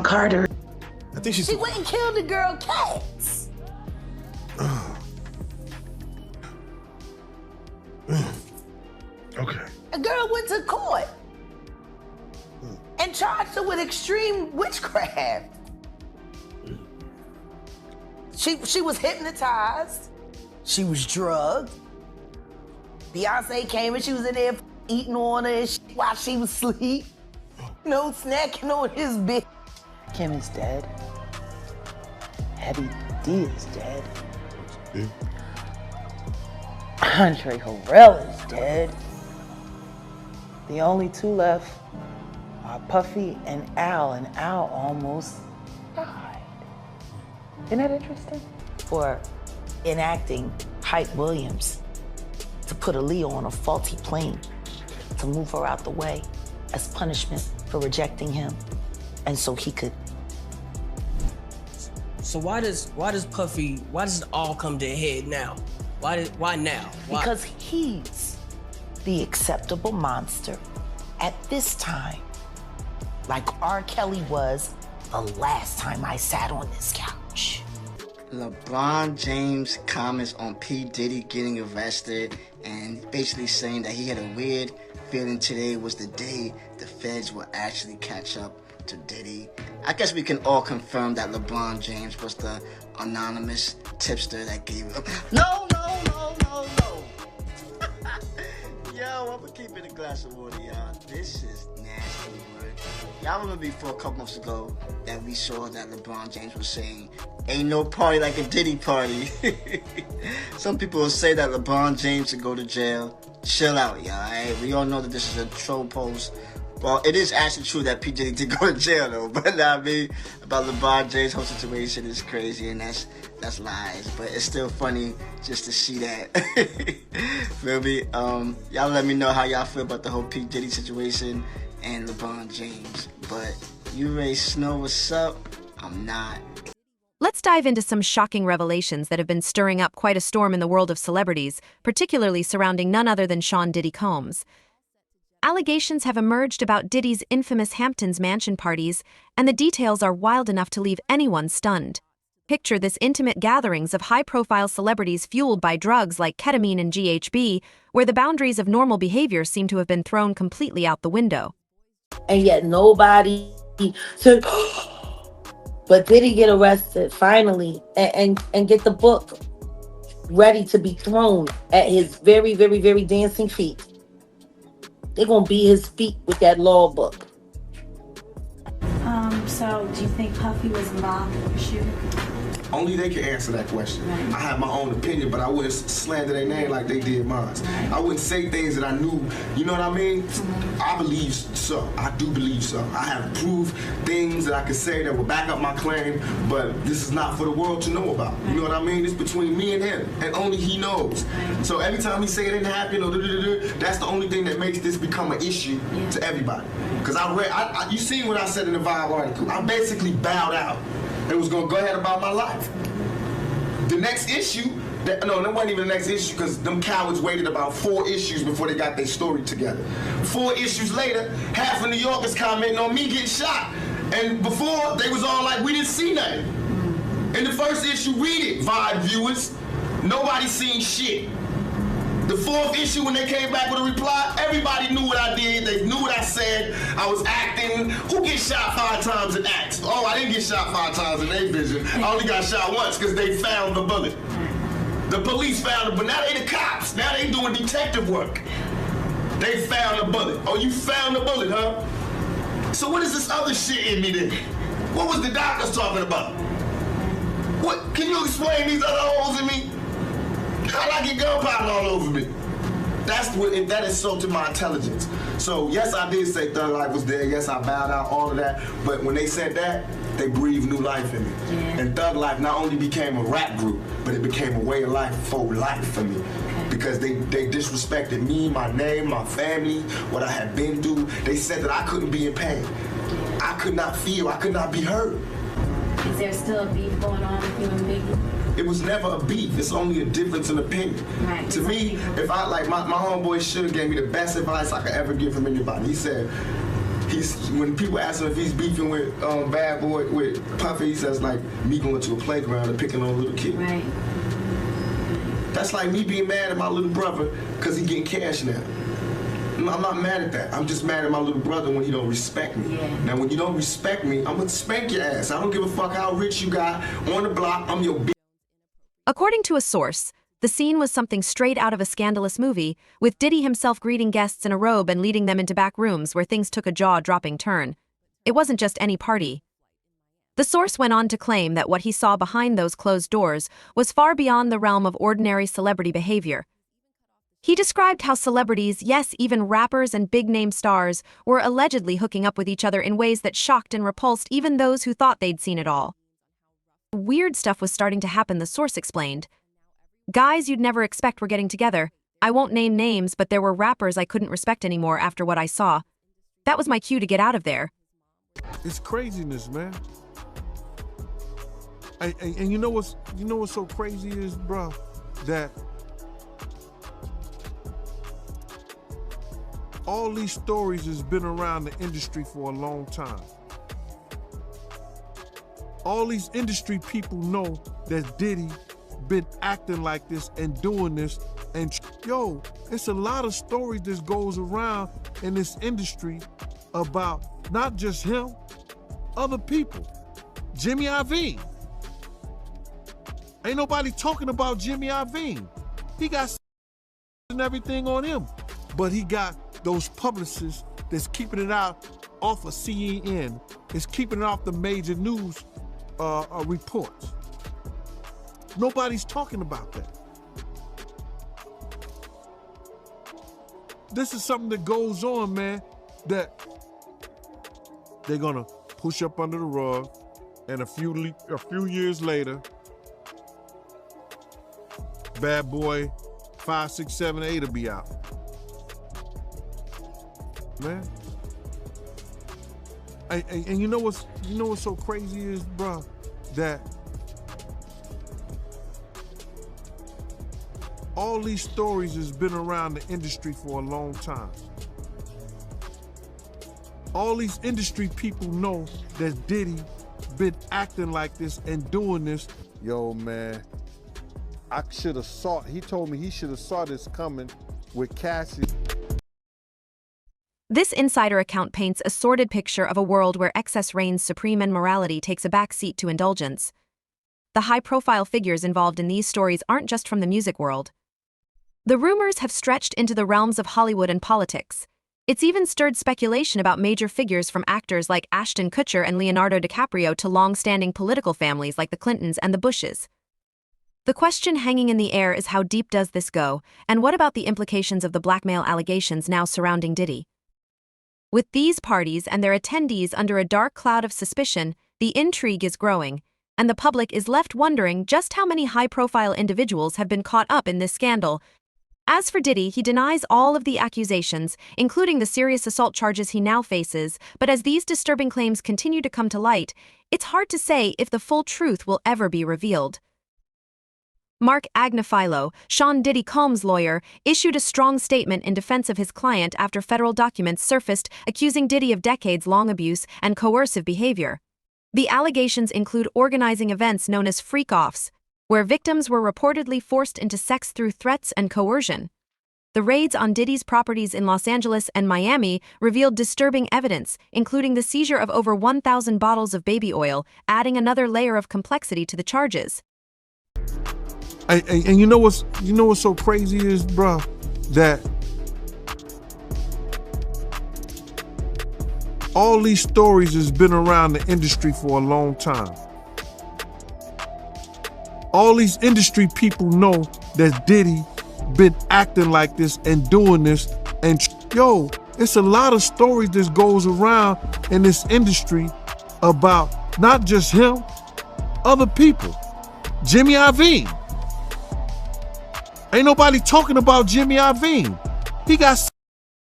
Carter. I think She went and killed the girl Cats. Okay. A girl went to court and charged her with extreme witchcraft. She was hypnotized. She was drugged. Beyonce came and she was in there eating on her and shit while she was asleep. You know, snacking on his bed. Kim is dead. Heavy D is dead. Yeah. Andre Harrell is dead. The only two left are Puffy and Al almost died. Isn't that interesting? For enacting Hype Williams to put Aaliyah on a faulty plane to move her out the way as punishment for rejecting him, and so he could. So why does it all come to a head now? Why now? Why? Because he's the acceptable monster at this time, like R. Kelly was the last time I sat on this couch. LeBron James comments on P. Diddy getting arrested and basically saying that he had a weird feeling today was the day the feds will actually catch up to Diddy. I guess we can all confirm that LeBron James was the anonymous tipster that gave him. No. Yo, I'm gonna keep it a glass of water, y'all. This is nasty word. Y'all remember before a couple months ago that we saw that LeBron James was saying, ain't no party like a Diddy party. Some people will say that LeBron James should go to jail. Chill out, y'all, alright? We all know that this is a troll post. Well, it is actually true that P. Diddy did go to jail, though. But I mean, about LeBron James' whole situation is crazy, and that's lies. But it's still funny just to see that. Feel me? Y'all let me know how y'all feel about the whole P. Diddy situation and LeBron James. But you Ray Snow, what's up? I'm not. Let's dive into some shocking revelations that have been stirring up quite a storm in the world of celebrities, particularly surrounding none other than Sean Diddy Combs. Allegations have emerged about Diddy's infamous Hamptons mansion parties, and the details are wild enough to leave anyone stunned. Picture this: intimate gatherings of high-profile celebrities fueled by drugs like ketamine and GHB, where the boundaries of normal behavior seem to have been thrown completely out the window. And yet nobody said, but did he get arrested finally and get the book ready to be thrown at his very, very, very dancing feet? They're going to beat his feet with that law book. So do you think Puffy was involved in the shooting? Only they can answer that question. Right. I have my own opinion, but I wouldn't slander their name like they did mine. Right. I wouldn't say things that I knew, you know what I mean? Mm-hmm. I believe so. I do believe so. I have proved things that I could say that will back up my claim, but this is not for the world to know about. Right. You know what I mean? It's between me and him, and only he knows. Right. So every time he say it didn't happen, or that's the only thing that makes this become an issue to everybody. Because you seen what I said in the Vibe article. I basically bowed out and was gonna go ahead about my life. The next issue, that wasn't even the next issue, because them cowards waited about 4 issues before they got their story together. 4 issues later, half of New York is commenting on me getting shot. And before, they was all like, we didn't see nothing. In the first issue, read it, Vibe viewers. Nobody seen shit. The 4th issue, when they came back with a reply, everybody knew what I did. They knew what I said. I was acting. Who gets shot 5 times in acts? Oh, I didn't get shot 5 times in their vision. I only got shot once because they found the bullet. The police found it, but now they the cops. Now they doing detective work. They found the bullet. Oh, you found the bullet, huh? So what is this other shit in me then? What was the doctors talking about? What? Can you explain these other holes in me? How'd I get gunpowder all over me? That insulted my intelligence. So yes, I did say Thug Life was there. Yes, I bowed out, all of that. But when they said that, they breathed new life in me. Yeah. And Thug Life not only became a rap group, but it became a way of life for life for me. Because they disrespected me, my name, my family, what I had been through. They said that I couldn't be in pain. I could not feel, I could not be hurt. Is there still a beef going on with you and Biggie? It was never a beef. It's only a difference in opinion. Right. To me, if I, like, my homeboy Suge gave me the best advice I could ever give from anybody. He said when people ask him if he's beefing with Bad Boy, with Puffy, he says like me going to a playground and picking on a little kid. Right. That's like me being mad at my little brother because he getting cash now. I'm not mad at that. I'm just mad at my little brother when he don't respect me. Yeah. Now, when you don't respect me, I'm gonna spank your ass. I don't give a fuck how rich you got on the block. I'm your bitch. According to a source, the scene was something straight out of a scandalous movie, with Diddy himself greeting guests in a robe and leading them into back rooms where things took a jaw-dropping turn. It wasn't just any party. The source went on to claim that what he saw behind those closed doors was far beyond the realm of ordinary celebrity behavior. He described how celebrities, yes, even rappers and big-name stars, were allegedly hooking up with each other in ways that shocked and repulsed even those who thought they'd seen it all. Weird stuff was starting to happen, the source explained. Guys you'd never expect were getting together. I won't name names, but there were rappers I couldn't respect anymore after what I saw. That was my cue to get out of there. It's craziness, man. And you know what's so crazy is, bro, that all these stories has been around the industry for a long time. All these industry people know that Diddy been acting like this and doing this, and yo, it's a lot of stories that goes around in this industry about not just him, other people. Jimmy Iovine. Ain't nobody talking about Jimmy Iovine. He got and everything on him, but he got those publicists that's keeping it out off of CNN. It's keeping it off the major news reports. Nobody's talking about that. This is something that goes on, man, that they're gonna push up under the rug, and a few years later, Bad Boy 5, 6, 7, 8 will be out. Man. And you know what's so crazy is, bro, that all these stories has been around the industry for a long time. All these industry people know that Diddy been acting like this and doing this. Yo, man, I should have saw, he told me he should have saw this coming with Cassie. This insider account paints a sordid picture of a world where excess reigns supreme and morality takes a back seat to indulgence. The high-profile figures involved in these stories aren't just from the music world. The rumors have stretched into the realms of Hollywood and politics. It's even stirred speculation about major figures from actors like Ashton Kutcher and Leonardo DiCaprio to long-standing political families like the Clintons and the Bushes. The question hanging in the air is, how deep does this go, and what about the implications of the blackmail allegations now surrounding Diddy? With these parties and their attendees under a dark cloud of suspicion, the intrigue is growing, and the public is left wondering just how many high-profile individuals have been caught up in this scandal. As for Diddy, he denies all of the accusations, including the serious assault charges he now faces, but as these disturbing claims continue to come to light, it's hard to say if the full truth will ever be revealed. Mark Agnifilo, Sean Diddy Combs' lawyer, issued a strong statement in defense of his client after federal documents surfaced accusing Diddy of decades-long abuse and coercive behavior. The allegations include organizing events known as freak-offs, where victims were reportedly forced into sex through threats and coercion. The raids on Diddy's properties in Los Angeles and Miami revealed disturbing evidence, including the seizure of over 1,000 bottles of baby oil, adding another layer of complexity to the charges. And you know what's so crazy is, bro, that all these stories has been around the industry for a long time. All these industry people know that Diddy been acting like this and doing this, and yo, it's a lot of stories that goes around in this industry about not just him, other people. Jimmy Iovine. Ain't nobody talking about Jimmy Iovine. He got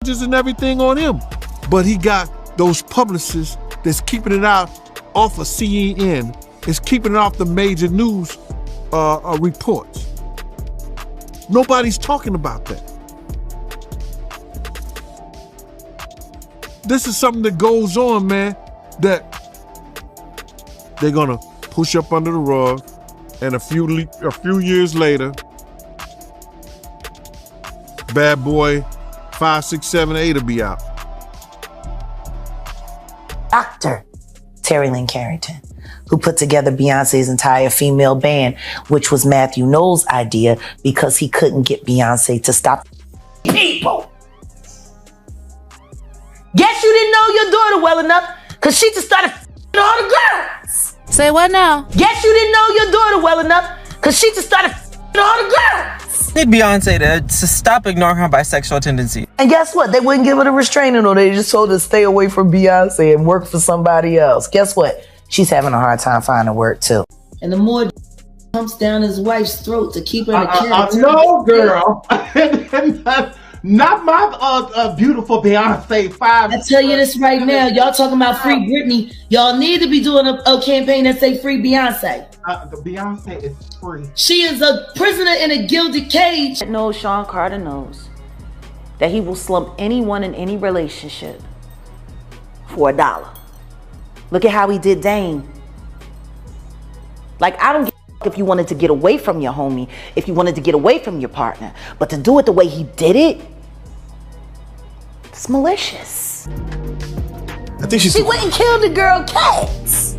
charges and everything on him, but he got those publicists that's keeping it out off of CNN. It's keeping it off the major news reports. Nobody's talking about that. this is something that goes on, man, that they're gonna push up under the rug, and a few years later, Bad Boy 5, 6, 7, 8 will be out. Dr. Terry Lynn Carrington, who put together Beyonce's entire female band, which was Matthew Knowles' idea because he couldn't get Beyonce to stop people. Guess you didn't know your daughter well enough because she just started all the girls. Say what now? Guess you didn't know your daughter well enough because she just started all the girls. Need Beyonce to stop ignoring her bisexual tendency. And guess what? They wouldn't give her the restraining order. They just told her to stay away from Beyonce and work for somebody else. Guess what? She's having a hard time finding work too. And the more pumps down his wife's throat to keep her in the character. No, girl. Not my beautiful Beyonce 5. I tell you this right now. Y'all talking about free Britney. Y'all need to be doing a campaign that say free Beyonce. Beyonce is free. She is a prisoner in a gilded cage. No, Sean Carter knows that he will slump anyone in any relationship for $1. Look at how he did Dane. Like, I don't give if you wanted to get away from your homie, if you wanted to get away from your partner, but to do it the way he did it, it's malicious. I think she went and killed the girl Cats.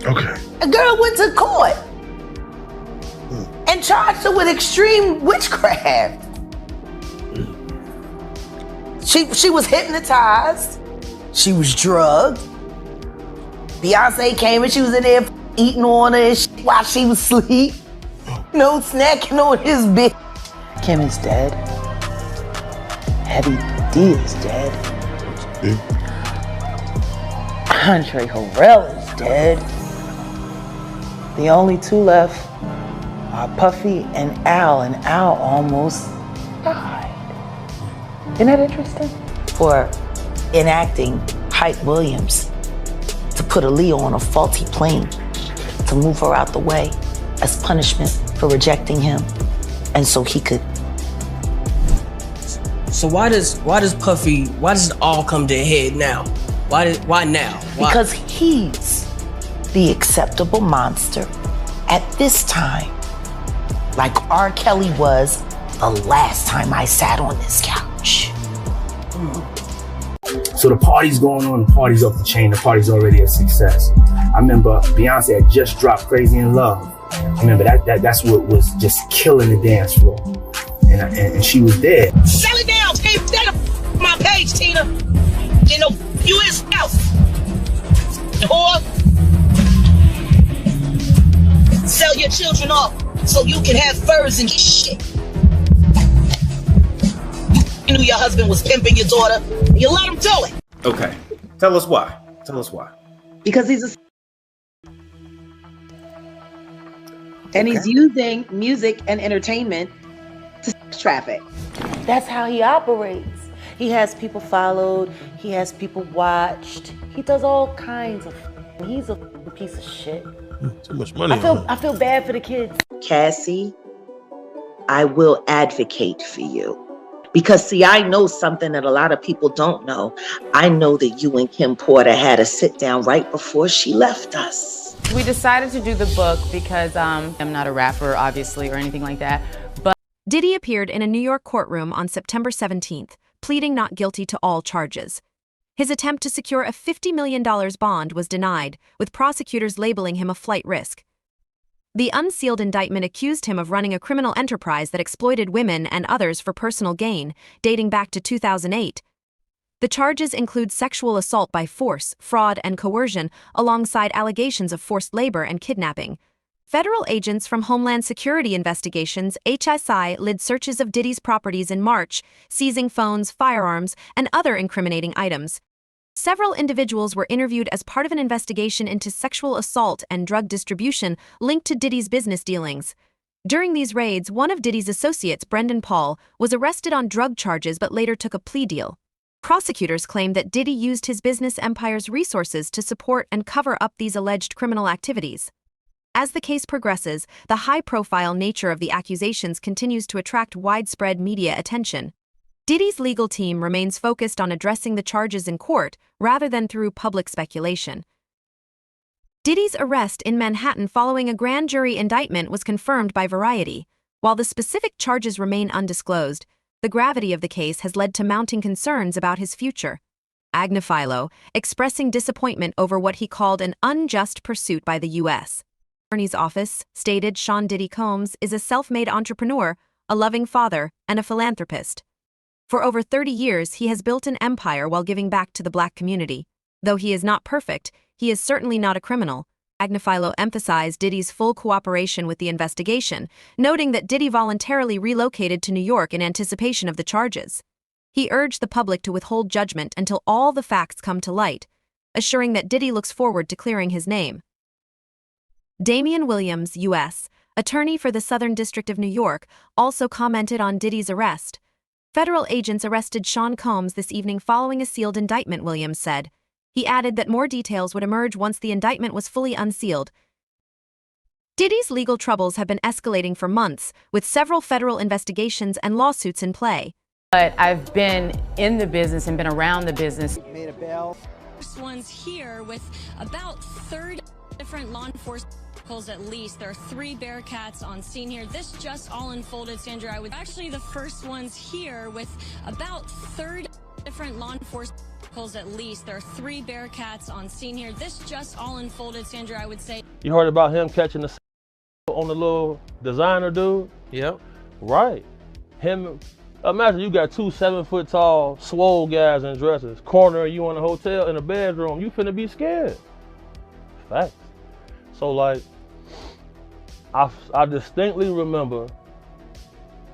Okay. A girl went to court and charged her with extreme witchcraft. She was hypnotized. She was drugged. Beyonce came and she was in there eating on her and shit while she was asleep. No snacking on his bitch. Kim is dead. Heavy D is dead. Yeah. Andre Harrell is dead. The only two left are Puffy and Al almost died. Isn't that interesting? For enacting Hype Williams to put Aaliyah on a faulty plane to move her out the way as punishment for rejecting him, and so he could. So why does it all come to a head now? Why now? Why? Because he's the acceptable monster at this time, like R. Kelly was the last time I sat on this couch. So the party's going on, the party's off the chain, the party's already a success. I remember Beyonce had just dropped Crazy in Love. I remember that's what was just killing the dance floor. And she was there. Sell it down, Tina. That my page, Tina. You know, you is out. Whore. Sell your children off so you can have furs and shit. You knew your husband was pimping your daughter. You let him do it. Okay. Tell us why. Because he's a... And he's using music and entertainment to traffic. That's how he operates. He has people followed. He has people watched. He does all kinds of... He's a piece of shit. Too much money. I feel bad for the kids. Cassie, I will advocate for you. Because, see, I know something that a lot of people don't know. I know that you and Kim Porter had a sit down right before she left us. We decided to do the book because I'm not a rapper, obviously, or anything like that. But Diddy appeared in a New York courtroom on September 17th, pleading not guilty to all charges. His attempt to secure a $50 million bond was denied, with prosecutors labeling him a flight risk. The unsealed indictment accused him of running a criminal enterprise that exploited women and others for personal gain, dating back to 2008. The charges include sexual assault by force, fraud, and coercion, alongside allegations of forced labor and kidnapping. Federal agents from Homeland Security Investigations, HSI, led searches of Diddy's properties in March, seizing phones, firearms, and other incriminating items. Several individuals were interviewed as part of an investigation into sexual assault and drug distribution linked to Diddy's business dealings. During these raids, one of Diddy's associates, Brendan Paul, was arrested on drug charges but later took a plea deal. Prosecutors claimed that Diddy used his business empire's resources to support and cover up these alleged criminal activities. As the case progresses, the high-profile nature of the accusations continues to attract widespread media attention. Diddy's legal team remains focused on addressing the charges in court rather than through public speculation. Diddy's arrest in Manhattan following a grand jury indictment was confirmed by Variety. While the specific charges remain undisclosed, the gravity of the case has led to mounting concerns about his future. Agnifilo, expressing disappointment over what he called an unjust pursuit by the U.S. Attorney's Office, stated Sean Diddy Combs is a self-made entrepreneur, a loving father, and a philanthropist. For over 30 years, he has built an empire while giving back to the Black community. Though he is not perfect, he is certainly not a criminal. Agnifilo emphasized Diddy's full cooperation with the investigation, noting that Diddy voluntarily relocated to New York in anticipation of the charges. He urged the public to withhold judgment until all the facts come to light, assuring that Diddy looks forward to clearing his name. Damian Williams, U.S., attorney for the Southern District of New York, also commented on Diddy's arrest. Federal agents arrested Sean Combs this evening following a sealed indictment, Williams said. He added that more details would emerge once the indictment was fully unsealed. Diddy's legal troubles have been escalating for months, with several federal investigations and lawsuits in play. But I've been in the business and been around the business. Made a bail. First one's here with about 30 different law enforcement vehicles at least. There are 3 Bearcats on scene here. This just all unfolded, Sandra. Actually, the first one's here with about 30 different law enforcement vehicles at least. There are 3 Bearcats on scene here. This just all unfolded, Sandra, I would say. You heard about him catching the on the little designer dude? Yep. Right. Him. Imagine you got 2 7-foot-tall, swole guys in dresses, cornering you in a hotel in a bedroom. You finna be scared. Facts. So like, I distinctly remember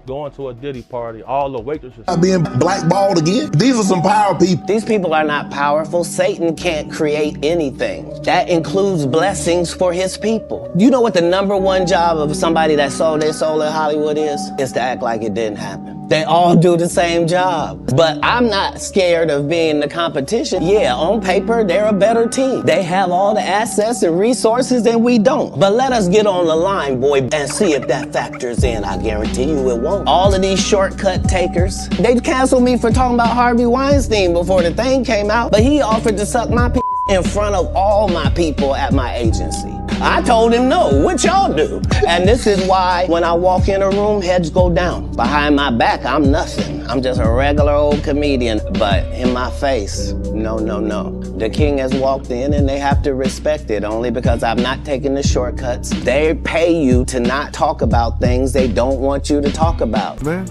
going to a Diddy party, all the waitresses. Being blackballed again? These are some power people. These people are not powerful. Satan can't create anything. That includes blessings for his people. You know what the #1 job of somebody that sold their soul in Hollywood is? Is to act like it didn't happen. They all do the same job. But I'm not scared of being the competition. Yeah, on paper, they're a better team. They have all the assets and resources and we don't. But let us get on the line, boy, and see if that factors in. I guarantee you it won't. All of these shortcut takers, they canceled me for talking about Harvey Weinstein before the thing came out, but he offered to suck my p in front of all my people at my agency. I told him no, what y'all do? And this is why when I walk in a room, heads go down. Behind my back, I'm nothing. I'm just a regular old comedian, but in my face, no, no, no. The king has walked in and they have to respect it only because I've not taken the shortcuts. They pay you to not talk about things they don't want you to talk about. Man.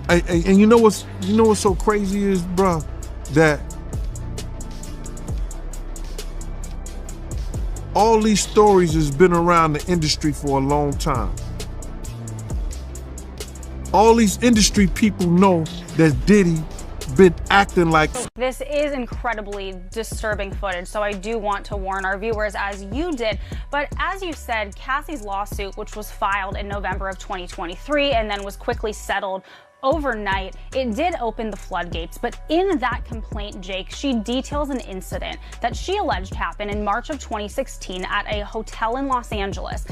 And you know what's so crazy is, bro, that all these stories has been around the industry for a long time. All these industry people know that Diddy been acting like... This is incredibly disturbing footage, so I do want to warn our viewers, as you did. But as you said, Cassie's lawsuit, which was filed in November of 2023 and then was quickly settled overnight, it did open the floodgates. But in that complaint, Jake, she details an incident that she alleged happened in March of 2016 at a hotel in Los Angeles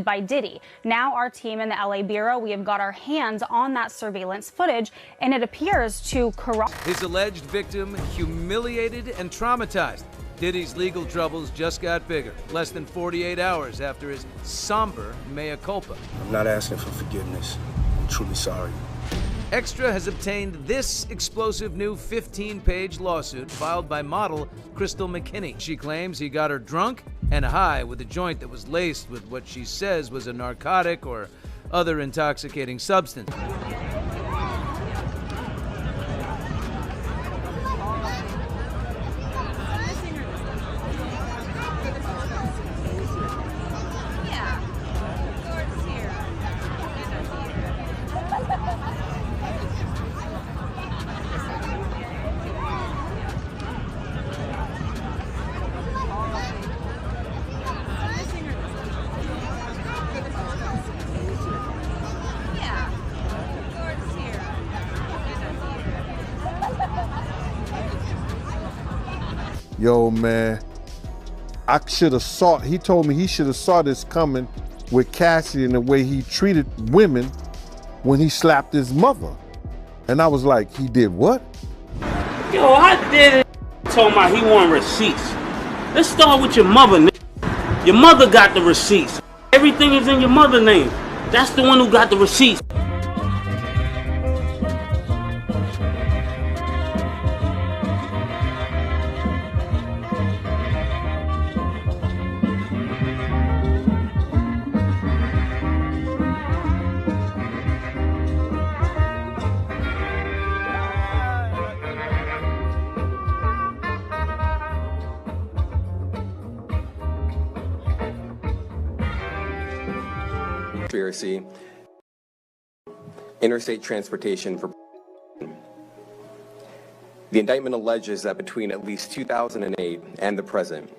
by Diddy. Now our team in the LA Bureau, we have got our hands on that surveillance footage, and it appears to corroborate. His alleged victim humiliated and traumatized. Diddy's legal troubles just got bigger, less than 48 hours after his somber mea culpa. I'm not asking for forgiveness. I'm truly sorry. Extra has obtained this explosive new 15-page lawsuit filed by model Crystal McKinney. She claims he got her drunk and high with a joint that was laced with what she says was a narcotic or other intoxicating substance. Yo, man, I should have saw, he told me he should have saw this coming with Cassie and the way he treated women when he slapped his mother. And I was like, he did what? Yo, I did it. Told my he want receipts. Let's start with your mother, nigga. Your mother got the receipts. Everything is in your mother's name. That's the one who got the receipts. Conspiracy, interstate transportation for. The indictment alleges that between at least 2008 and the present,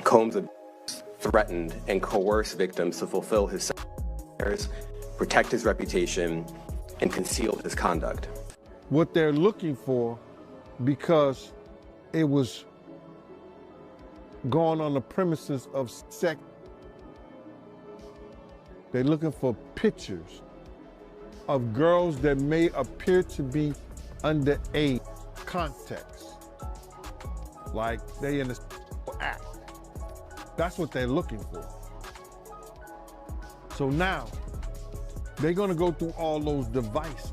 Combs threatened and coerced victims to fulfill his desires, protect his reputation, and conceal his conduct. What they're looking for, because it was going on the premises of sex. They're looking for pictures of girls that may appear to be underage context. Like they in a act. That's what they're looking for. So now, they're gonna go through all those devices.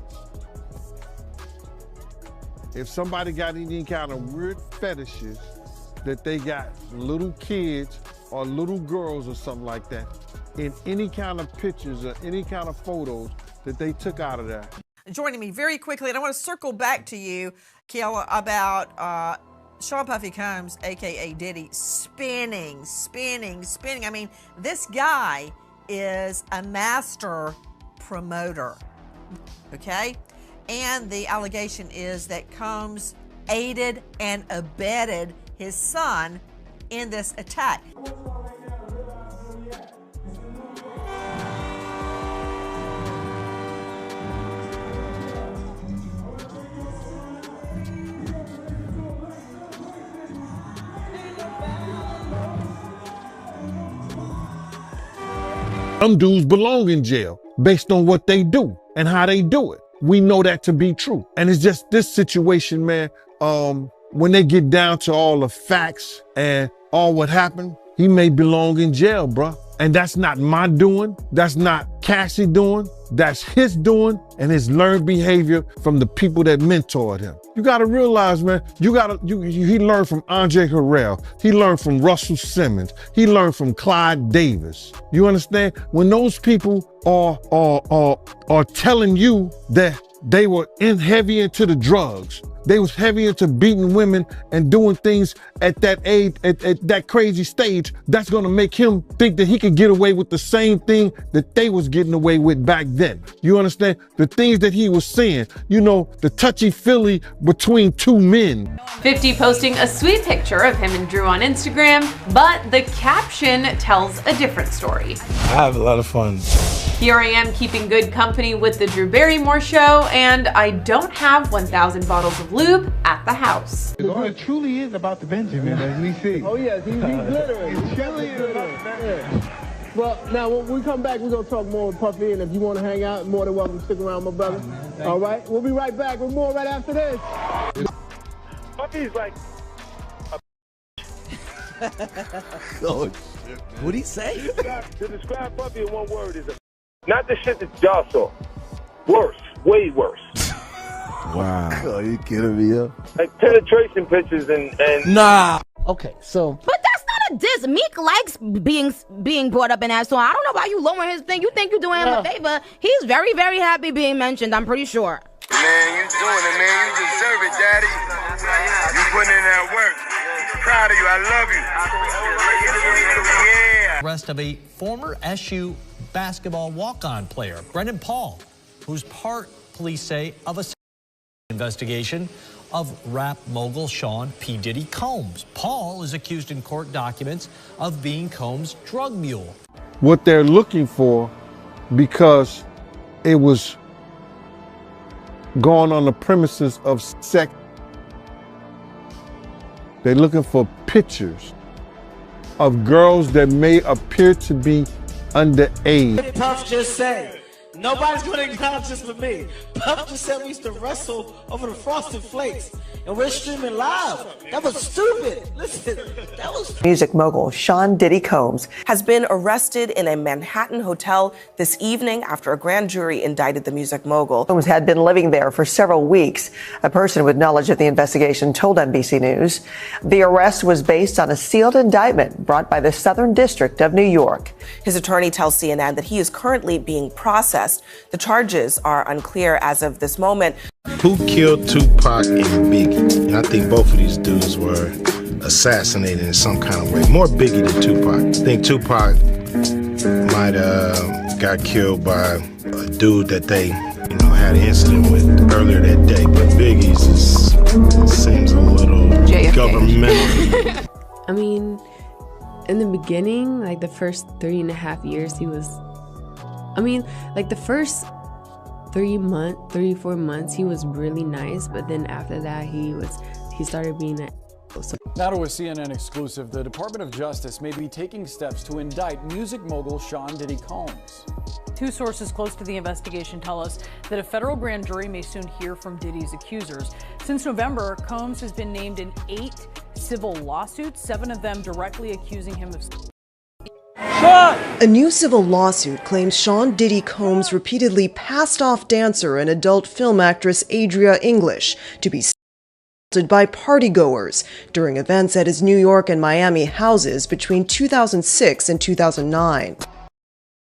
If somebody got any kind of weird fetishes that they got little kids or little girls or something like that, in any kind of pictures or any kind of photos that they took out of there. Joining me very quickly, and I want to circle back to you, Kiala, about Sean Puffy Combs, AKA Diddy, spinning. I mean, this guy is a master promoter, okay? And the allegation is that Combs aided and abetted his son in this attack. Some dudes belong in jail based on what they do and how they do it. We know that to be true. And it's just this situation, man, when they get down to all the facts and all what happened, he may belong in jail, bruh. And that's not my doing. That's not Cassie doing. That's his doing and his learned behavior from the people that mentored him. You gotta realize, man, he learned from Andre Harrell. He learned from Russell Simmons. He learned from Clyde Davis. You understand? When those people are telling you that they were heavy into the drugs, they was heavy into beating women and doing things at that age, at that crazy stage, that's gonna make him think that he could get away with the same thing that they was getting away with back then. You understand? The things that he was saying, you know, the touchy-feely between two men. 50 posting a sweet picture of him and Drew on Instagram, but the caption tells a different story. I have a lot of fun. Here I am keeping good company with the Drew Barrymore show, and I don't have 1,000 bottles of lube at the house. It truly is about the Benjamin, as we see. Oh yes, he's glittering. It truly is about the Benjamin. Well, now when we come back, we're gonna talk more with Puffy, and if you want to hang out, more than welcome to stick around, my brother. All right, we'll be right back with more right after this. Puffy's like Oh shit. What'd he say? To describe Puffy in one word is not the shit that y'all saw. Worse, way worse. Wow. Oh, you kidding me up? Like penetration pictures and Nah. Okay, so. But that's not a diss. Meek likes being brought up in that song. I don't know why you lowering his thing. You think you're doing him a favor. He's very, very happy being mentioned, I'm pretty sure. Man, you doing it, man. You deserve it, daddy. You putting in that work. Proud of you. I love you. Yeah. Arrest of a former SU basketball walk-on player, Brendan Paul, who's part, police say, of a investigation of rap mogul Sean P. Diddy Combs. Paul is accused in court documents of being Combs' drug mule. What they're looking for, because it was going on the premises of sex, they're looking for pictures of girls that may appear to be underage. Puff just said, nobody's gonna acknowledge this but me. Puff just said we used to wrestle over the Frosted Flakes, and we're streaming live. That was stupid. Listen, that was. Music mogul Sean Diddy Combs has been arrested in a Manhattan hotel this evening after a grand jury indicted the music mogul. Combs had been living there for several weeks. A person with knowledge of the investigation told NBC News the arrest was based on a sealed indictment brought by the Southern District of New York. His attorney tells CNN that he is currently being processed. The charges are unclear as of this moment. Who killed Tupac and Biggie? And I think both of these dudes were assassinated in some kind of way. More Biggie than Tupac. I think Tupac might have got killed by a dude that they, had an incident with earlier that day. But Biggie's seems a little governmental. I mean, in the beginning, like the first 3.5 years, he was. I mean, like the first 3 4 months, he was really nice, but then after that, he started being an so. Now to a CNN exclusive, the Department of Justice may be taking steps to indict music mogul Sean Diddy Combs. Two sources close to the investigation tell us that a federal grand jury may soon hear from Diddy's accusers. Since November, Combs has been named in 8 civil lawsuits, 7 of them directly accusing him of. A new civil lawsuit claims Sean Diddy Combs repeatedly passed off dancer and adult film actress Adria English to be assaulted by partygoers during events at his New York and Miami houses between 2006 and 2009.